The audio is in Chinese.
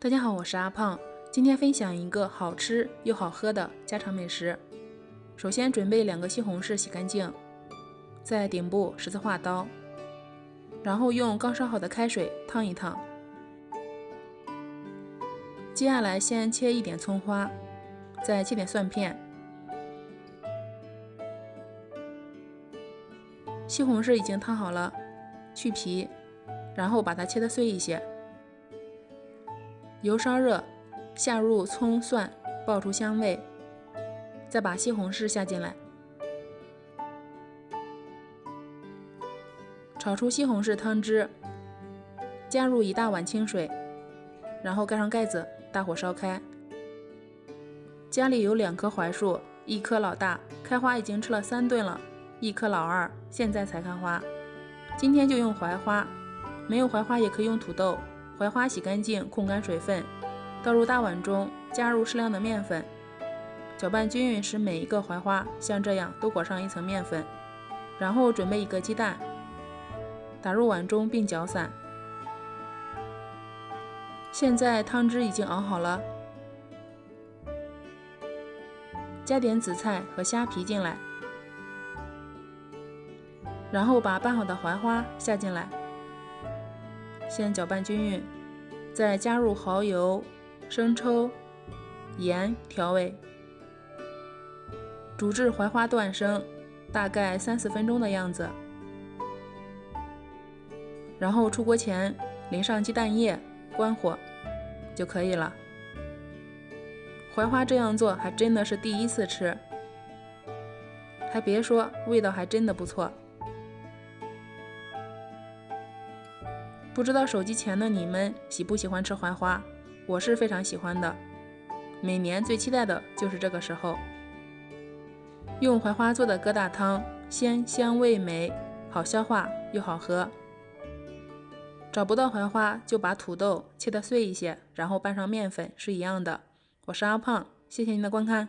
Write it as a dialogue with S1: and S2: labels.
S1: 大家好，我是阿胖，今天分享一个好吃又好喝的家常美食。首先准备2个西红柿，洗干净，在顶部十字划刀，然后用刚烧好的开水烫一烫。接下来先切一点葱花，再切点蒜片。西红柿已经烫好了，去皮，然后把它切得碎一些。油烧热，下入葱蒜，爆出香味，再把西红柿下进来，炒出西红柿汤汁，加入1大碗清水，然后盖上盖子，大火烧开。家里有2棵槐树，1棵老大，开花已经吃了3顿了；1棵老二，现在才开花。今天就用槐花，没有槐花也可以用土豆。槐花洗干净，控干水分，倒入大碗中，加入适量的面粉，搅拌均匀，使每一个槐花像这样都裹上一层面粉。然后准备1个鸡蛋，打入碗中并搅散。现在汤汁已经熬好了，加点紫菜和虾皮进来，然后把拌好的槐花下进来，先搅拌均匀，再加入蚝油、生抽、盐调味，煮至槐花断生，大概3-4分钟的样子。然后出锅前淋上鸡蛋液，关火就可以了。槐花这样做还真的是第1次吃，还别说，味道还真的不错。不知道手机前的你们喜不喜欢吃槐花？我是非常喜欢的，每年最期待的就是这个时候。用槐花做的疙瘩汤，鲜香味美，好消化又好喝。找不到槐花就把土豆切得碎一些，然后拌上面粉是一样的。我是阿胖，谢谢您的观看。